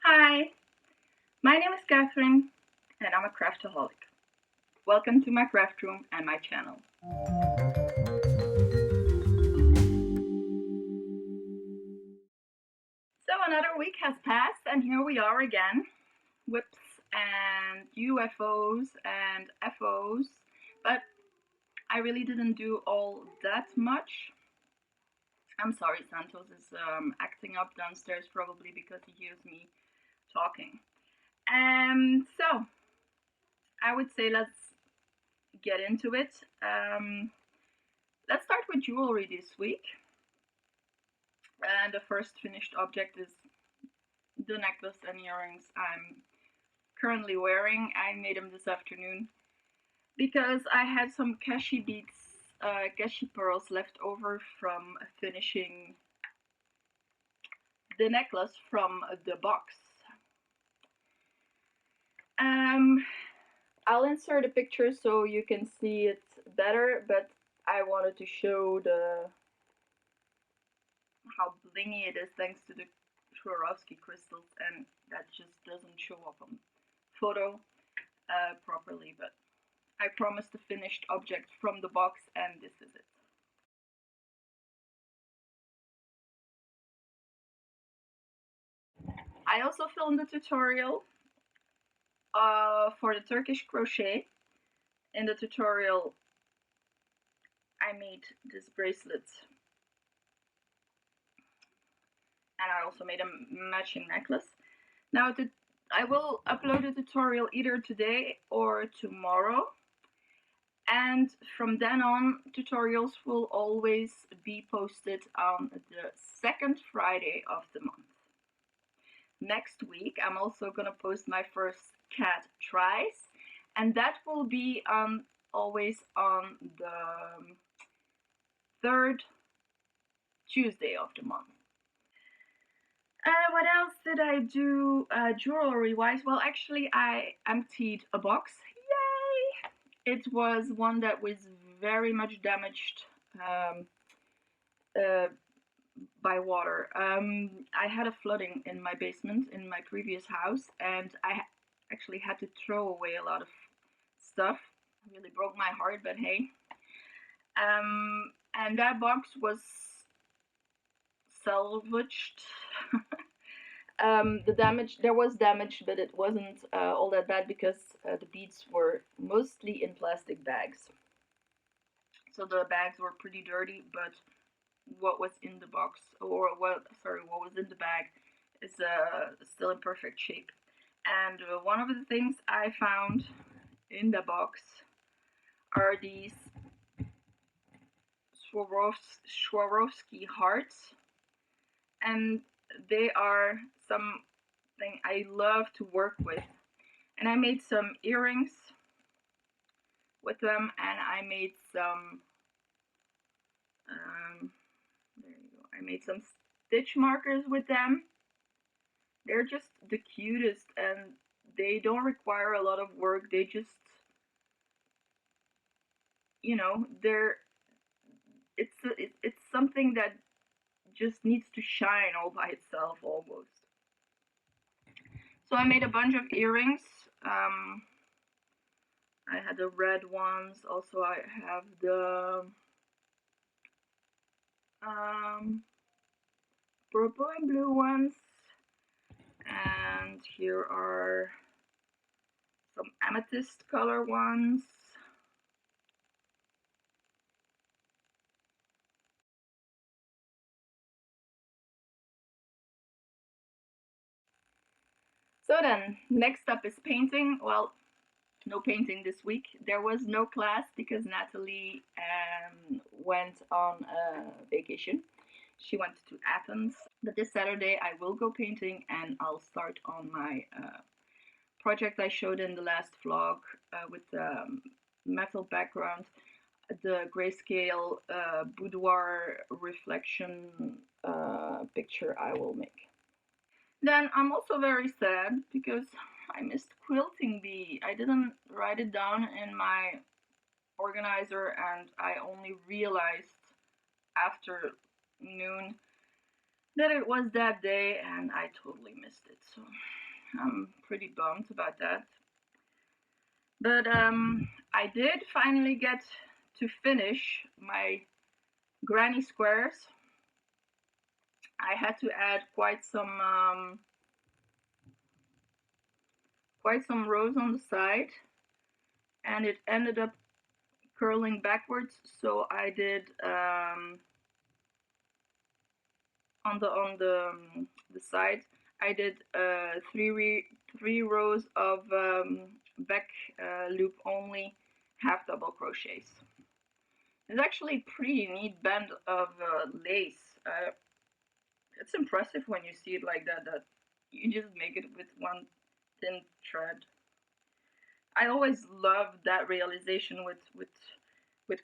Hi, my name is Catherine and I'm a craftaholic. Welcome to my craft room and my channel. So another week has passed and here we are again. Whips and UFOs and FOs, but I really didn't do all that much. I'm sorry, Santos is acting up downstairs probably because he hears me talking. So I would say let's get into it. Let's start with jewelry this week. And the first finished object is the necklace and earrings I'm currently wearing. I made them this afternoon because I had some Kashi beads, Kashi pearls left over from finishing the necklace from the box. I'll insert a picture so you can see it better, but I wanted to show how blingy it is thanks to the Swarovski crystals, and that just doesn't show up on photo properly, but I promised a finished object from the box and this is it. I also filmed a tutorial for the Turkish crochet. In the tutorial I made this bracelet and I also made a matching necklace. Now I will upload a tutorial either today or tomorrow, and from then on tutorials will always be posted on the second Friday of the month. Next week I'm also gonna post my first cat tries, and that will be always on the third Tuesday of the month. What else did I do jewelry wise? Well, actually I emptied a box. Yay! It was one that was very much damaged uh, by water. I had a flooding in my basement in my previous house, and I actually had to throw away a lot of stuff. It really broke my heart, but hey. And that box was salvaged. There was damage, but it wasn't all that bad because the beads were mostly in plastic bags. So the bags were pretty dirty, but what was in the box, or what was in the bag, is still in perfect shape. And one of the things I found in the box are these Swarovski hearts, and they are something I love to work with. And I made some earrings with them, and I made some there you go. I made some stitch markers with them. They're just the cutest, and they don't require a lot of work. They just, they're it's something that just needs to shine all by itself almost. So I made a bunch of earrings. I had the red ones. Also, I have the purple and blue ones. And here are some amethyst color ones. So then, next up is painting. Well, no painting this week. There was no class because Natalie went on vacation. She went to Athens. But this Saturday I will go painting, and I'll start on my project I showed in the last vlog with the metal background, the grayscale boudoir reflection picture I will make. Then I'm also very sad because I missed quilting bee. I didn't write it down in my organizer, and I only realized after noon that it was that day and I totally missed it. So I'm pretty bummed about that. But I did finally get to finish my granny squares. I had to add quite some rows on the side, and it ended up curling backwards. So I did on the side. I did three rows of back loop only half double crochets. It's actually a pretty neat band of lace. It's impressive when you see it like that. That you just make it with one thin thread. I always love that realization with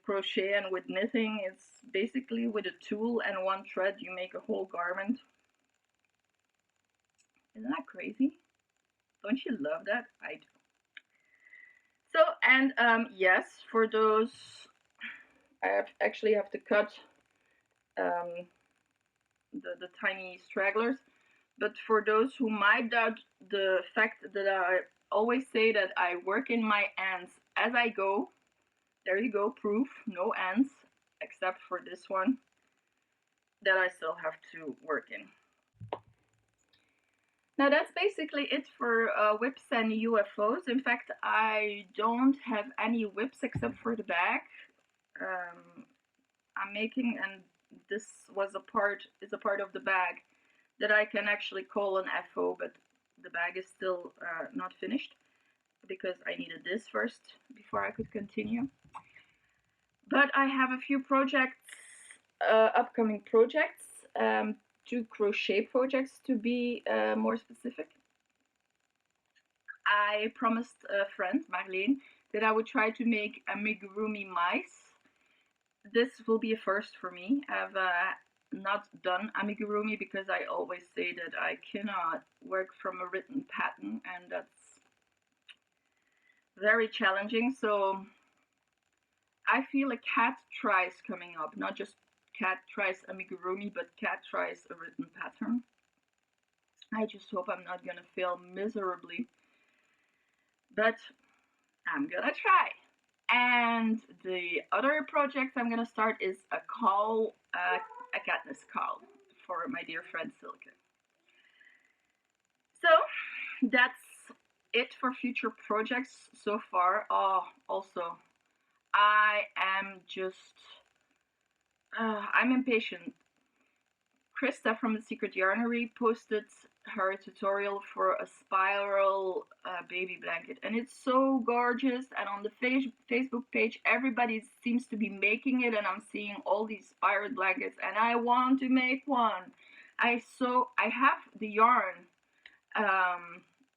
crochet and with knitting. It's basically with a tool and one thread you make a whole garment. Isn't that crazy? Don't you love that? I do. So, and yes, for those, actually have to cut um, the tiny stragglers. But for those who might doubt the fact that I always say that I work in my ends as I go, there you go, proof, no ends, except for this one that I still have to work in. Now that's basically it for whips and UFOs. In fact, I don't have any whips except for the bag. I'm making, and this is a part of the bag that I can actually call an FO, but the bag is still not finished because I needed this first before I could continue. But I have a few projects, upcoming projects, 2 crochet projects to be more specific. I promised a friend, Marlene, that I would try to make amigurumi mice. This will be a first for me. I've not done amigurumi because I always say that I cannot work from a written pattern, and that's very challenging. So I feel a cat tries coming up, not just cat tries amigurumi, but cat tries a written pattern. I just hope I'm not gonna fail miserably, but I'm gonna try. And the other project I'm gonna start is a call, a Katniss call for my dear friend Silke. So that's it for future projects so far. Oh, also, I am just, I'm impatient. Krista from the Secret Yarnery posted her tutorial for a spiral baby blanket, and it's so gorgeous. And on the Facebook page, everybody seems to be making it, and I'm seeing all these spiral blankets, and I want to make one. I have the yarn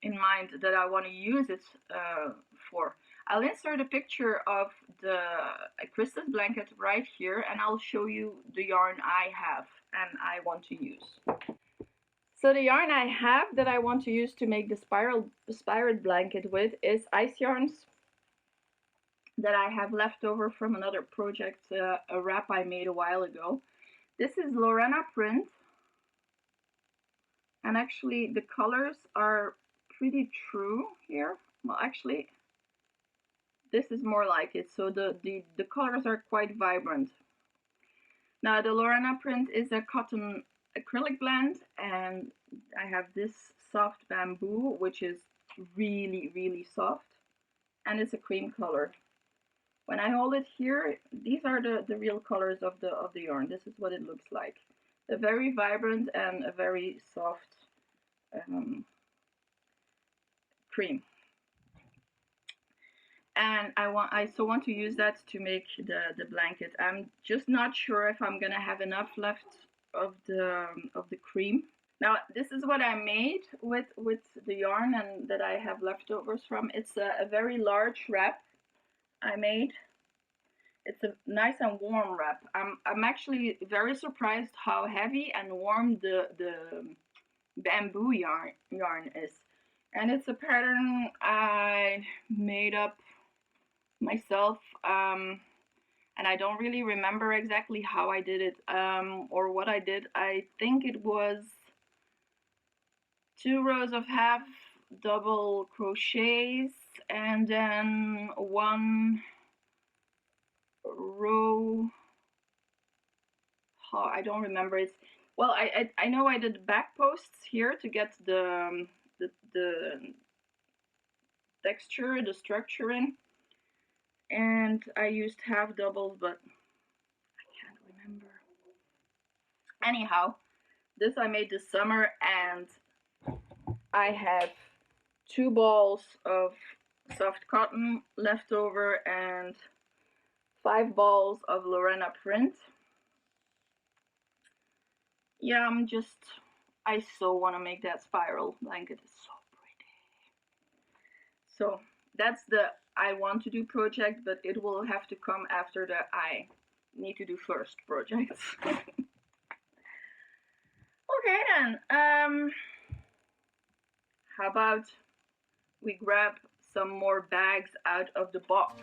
in mind that I want to use it for. I'll insert a picture of the Krista's blanket right here, and I'll show you the yarn I have and I want to use. So the yarn I have that I want to use to make the spiral blanket with is ice yarns that I have left over from another project, a wrap I made a while ago. This is Lorena print, and actually the colors are pretty true here. Well, actually, this is more like it, so the colors are quite vibrant. Now the Lorena print is a cotton acrylic blend, and I have this soft bamboo, which is really soft, and it's a cream color. When I hold it here, these are the real colors of the yarn. This is what it looks like. A very vibrant and a very soft cream. And I so want to use that to make the blanket. I'm just not sure if I'm gonna have enough left of the cream. Now this is what I made with the yarn and that I have leftovers from. It's a very large wrap I made. It's a nice and warm wrap. I'm actually very surprised how heavy and warm the bamboo yarn is. And it's a pattern I made up myself. and I don't really remember exactly how I did it, or what I did. I think it was 2 rows of half double crochets and then 1 row. Oh, I don't remember it. Well, I know I did back posts here to get the texture, the structure in, and I used half doubles, but I can't remember. Anyhow, this I made this summer, and I have 2 balls of soft cotton left over and 5 balls of Lorena print. Yeah, I so want to make that spiral blanket. It's so pretty. So that's the I want to do project, but it will have to come after the I need to do first projects. Okay then, how about we grab some more bags out of the box?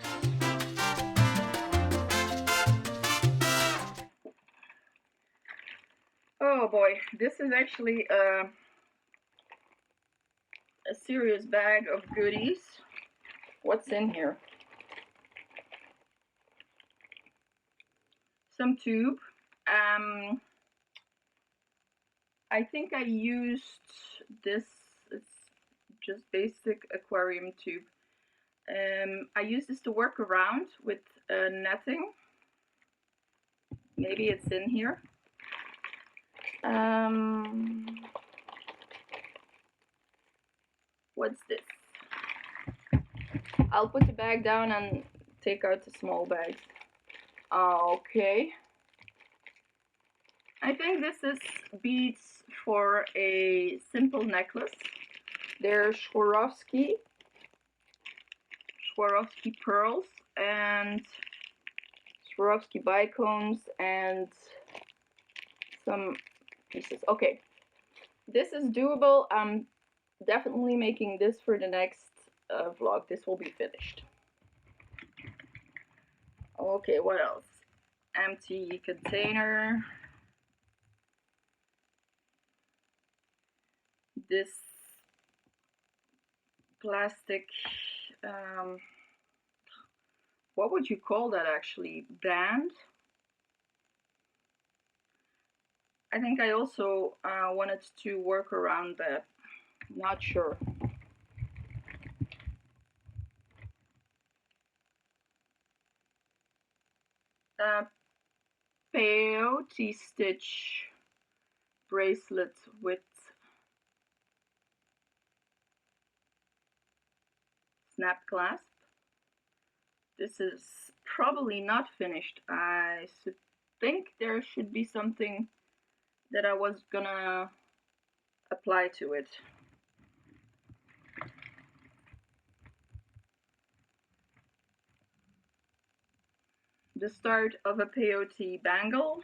Oh boy, this is actually a serious bag of goodies. What's in here? Some tube. I think I used this, it's just basic aquarium tube. I use this to work around with netting. Maybe it's in here. What's this? I'll put the bag down and take out the small bags. Okay. I think this is beads for a simple necklace. They're Swarovski pearls and Swarovski bicones and some pieces. Okay, this is doable. I'm definitely making this for the next vlog. This will be finished. Okay, what else? Empty container. This plastic, what would you call that actually? Band? I think I also wanted to work around that. Not sure. Peyote stitch bracelet with snap clasp. This is probably not finished. I think there should be something that I was gonna apply to it. The start of a peyote bangle.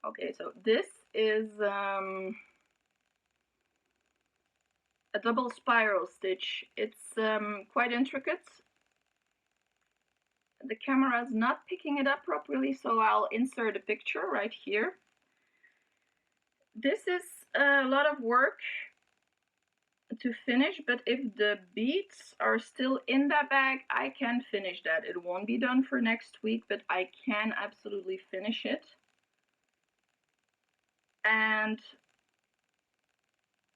Okay, so this is a double spiral stitch. It's quite intricate. The camera is not picking it up properly, so I'll insert a picture right here. This is a lot of work to finish, but if the beads are still in that bag, I can finish that. It won't be done for next week, but I can absolutely finish it and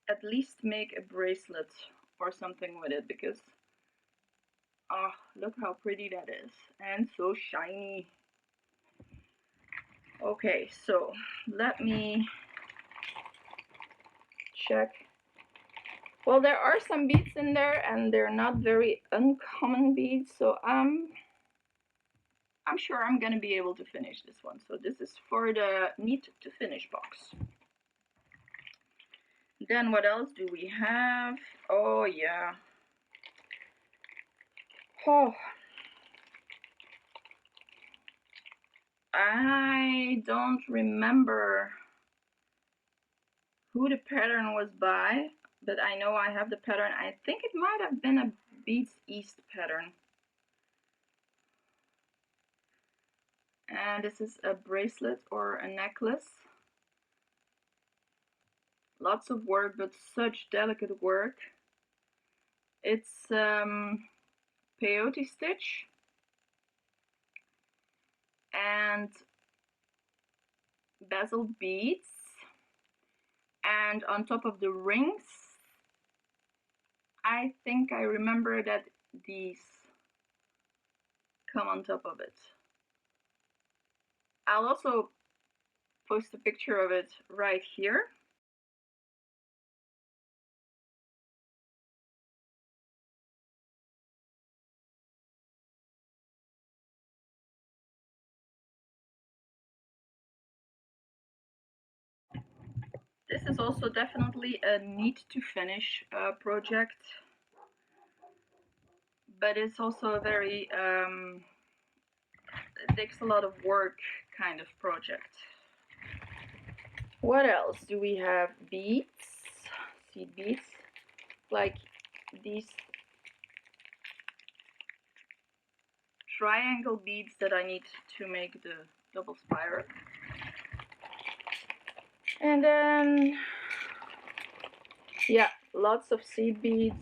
at least make a bracelet or something with it, because oh, look how pretty that is and so shiny. Okay, so let me check. Well, there are some beads in there, and they're not very uncommon beads, so I'm sure I'm gonna be able to finish this one. So this is for the need to finish box. Then what else do we have? Oh yeah. Oh. I don't remember who the pattern was by. but I know I have the pattern. I think it might have been a Beads East pattern. And this is a bracelet or a necklace. Lots of work, but such delicate work. It's peyote stitch and bezel beads, and on top of the rings, I think I remember that these come on top of it. I'll also post a picture of it right here. This is also definitely a need to finish project, but it's also a very it takes a lot of work kind of project. What else do we have? Beads, seed beads, like these triangle beads that I need to make the double spiral. And then, yeah, lots of seed beads.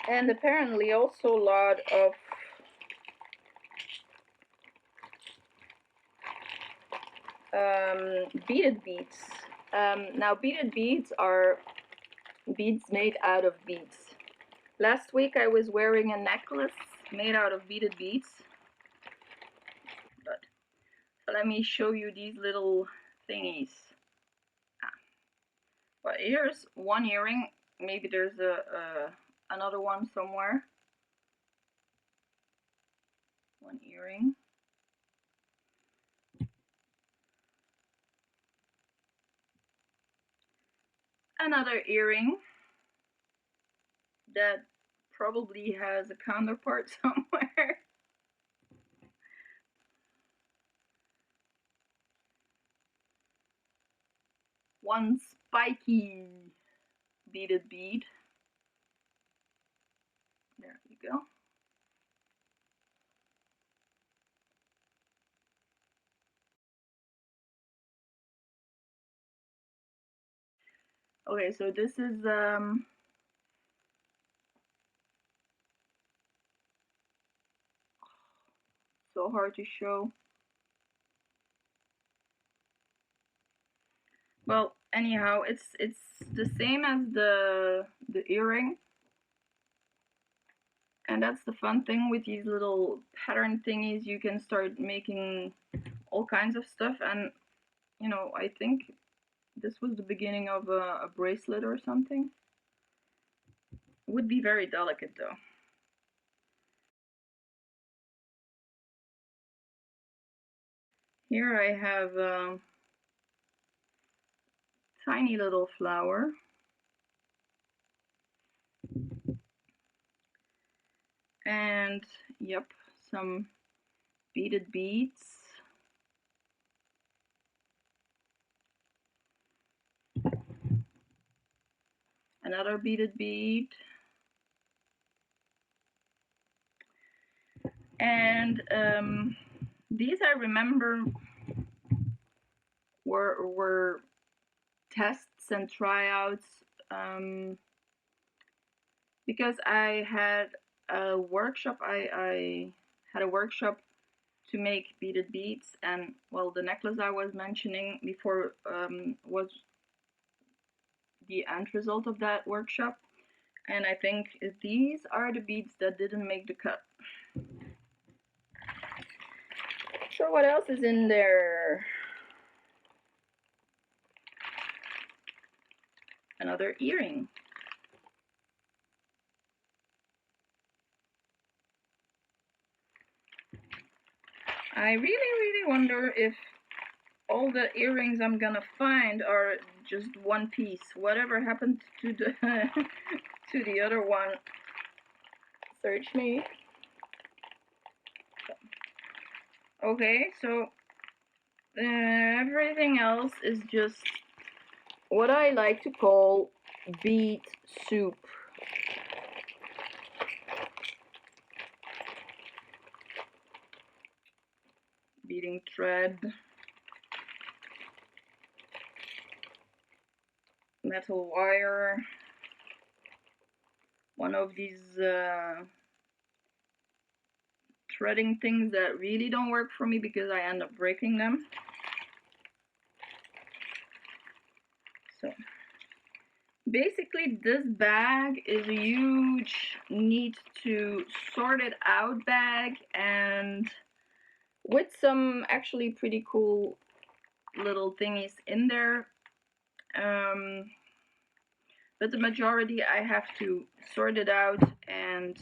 And apparently also a lot of beaded beads. Now beaded beads are beads made out of beads. Last week I was wearing a necklace made out of beaded beads. But so let me show you these little thingies. Well, here's one earring. Maybe there's another one somewhere. One earring. Another earring that probably has a counterpart somewhere. One spiky beaded bead. There you go. Okay, so this is so hard to show. Well, anyhow, it's the same as the earring. And that's the fun thing with these little pattern thingies. You can start making all kinds of stuff, and you know, I think this was the beginning of a bracelet or something. Would be very delicate though. Here I have a tiny little flower. And yep, some beaded beads. Another beaded bead. And these I remember were tests and tryouts, because I had a workshop. I had a workshop to make beaded beads, and well, the necklace I was mentioning before was the end result of that workshop. And I think these are the beads that didn't make the cut. So what else is in there? Another earring. I really wonder if all the earrings I'm gonna find are just one piece. Whatever happened to the to the other one? Search me. Okay, so everything else is just what I like to call bead soup. Beading thread, metal wire, one of these threading things that really don't work for me because I end up breaking them. So basically this bag is a huge need to sort it out bag, and with some actually pretty cool little thingies in there. But the majority I have to sort it out, and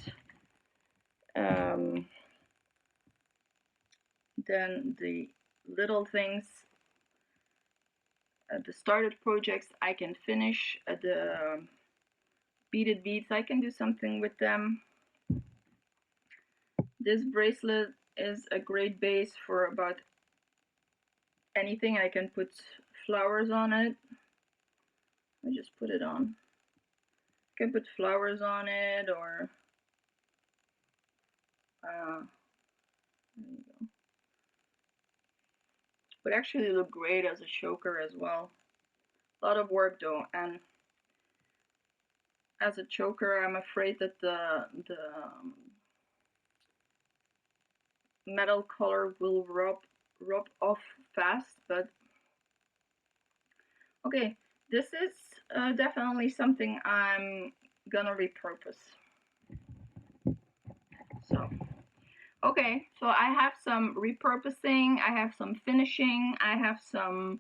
then the little things, the started projects I can finish, the beaded beads I can do something with them. This bracelet is a great base for about anything. I can put flowers on it. I just put it on. I can put flowers on it, or there you go. Would actually look great as a choker as well. A lot of work though, and as a choker I'm afraid that the metal color will rub off fast, but okay, this is definitely something I'm gonna repurpose. So okay, so I have some repurposing, I have some finishing, I have some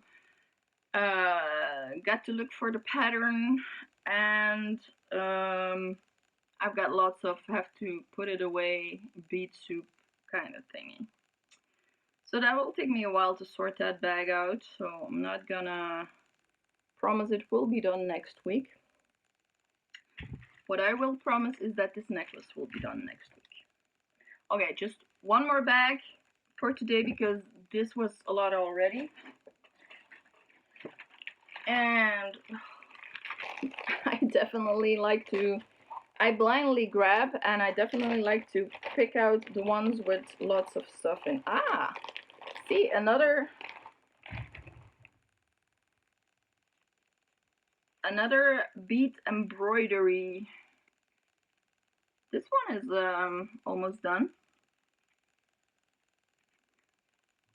got to look for the pattern, and I've got lots of have to put it away bead soup kind of thingy. So that will take me a while to sort that bag out, so I'm not gonna promise it will be done next week. What I will promise is that this necklace will be done next week. Okay, just one more bag for today because this was a lot already. And I definitely like to, I blindly grab, and I definitely like to pick out the ones with lots of stuff in. Ah, see, another bead embroidery. This one is almost done.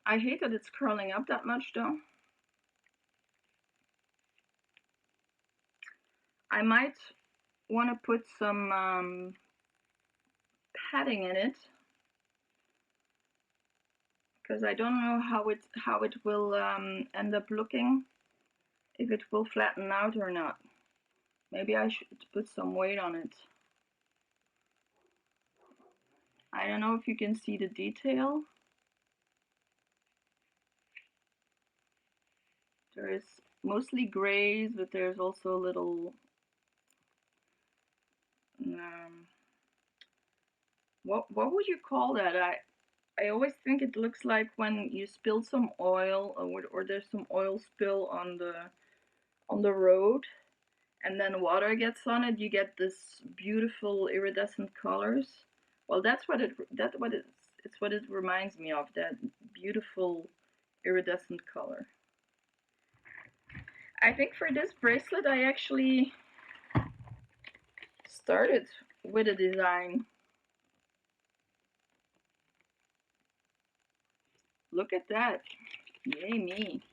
I hate that it's curling up that much though. I might want to put some padding in it, because I don't know how it will end up looking, if it will flatten out or not. Maybe I should put some weight on it. I don't know if you can see the detail. There is mostly grays, but there's also a little what would you call that? I always think it looks like when you spill some oil, or there's some oil spill on the road, and then water gets on it. You get this beautiful iridescent colors. Well, it's what it reminds me of, that beautiful iridescent color. I think for this bracelet I actually started with a design. Look at that. Yay me.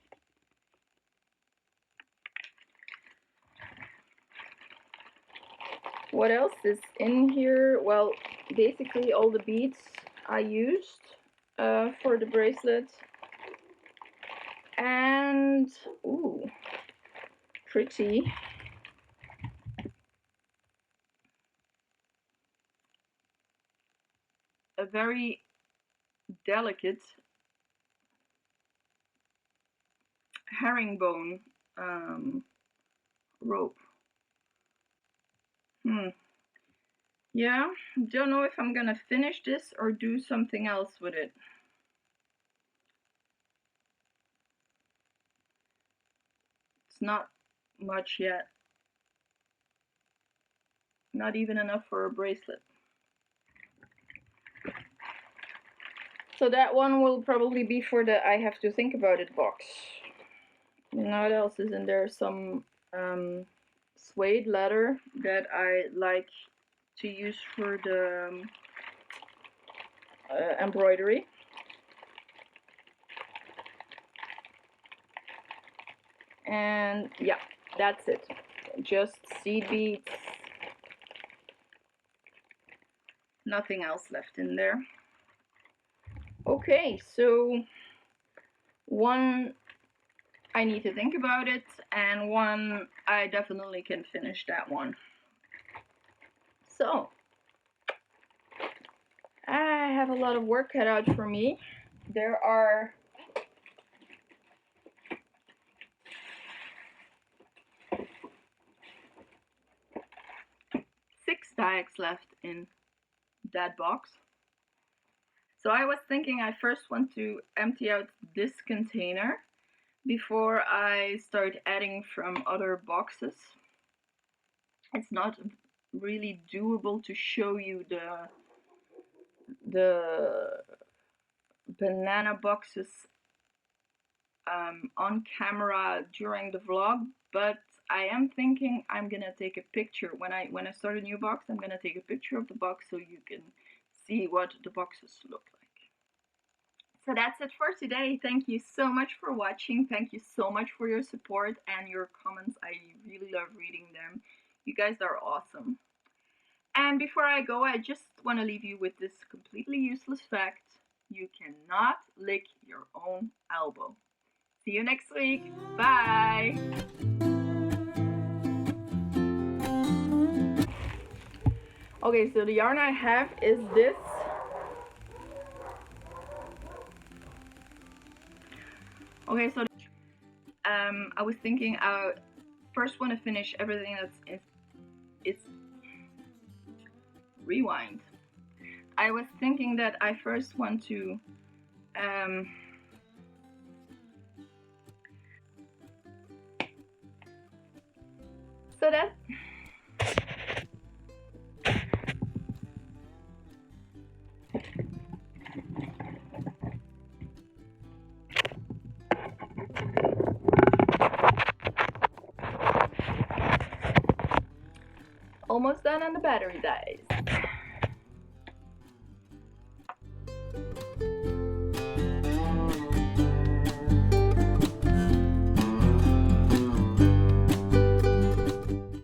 What else is in here? Well, basically all the beads I used for the bracelet. And, ooh, pretty. A very delicate herringbone rope. Yeah, don't know if I'm gonna finish this or do something else with it. not much yet. Not even enough for a bracelet. So that one will probably be for the I have to think about it box. Now what else is in there? Some suede leather that I like to use for the embroidery. And yeah, that's it. Just seed beads. Nothing else left in there. Okay, so one, I need to think about it, and one, I definitely can finish that one. So, I have a lot of work cut out for me. There are 6 diacs left in that box. So I was thinking I first want to empty out this container before I start adding from other boxes. It's not really doable to show you the banana boxes on camera during the vlog, but I am thinking I'm gonna take a picture when I start a new box. I'm gonna take a picture of the box so you can see what the boxes look like. So that's it for today. Thank you so much for watching. Thank you so much for your support and your comments. I really love reading them. You guys are awesome. And before I go, I just want to leave you with this completely useless fact. You cannot lick your own elbow. See you next week. Bye. Okay, so the yarn I have is this. Okay, so I was thinking I first want to finish everything that's it's rewind. I was thinking that I first want to so that almost done and the battery dies.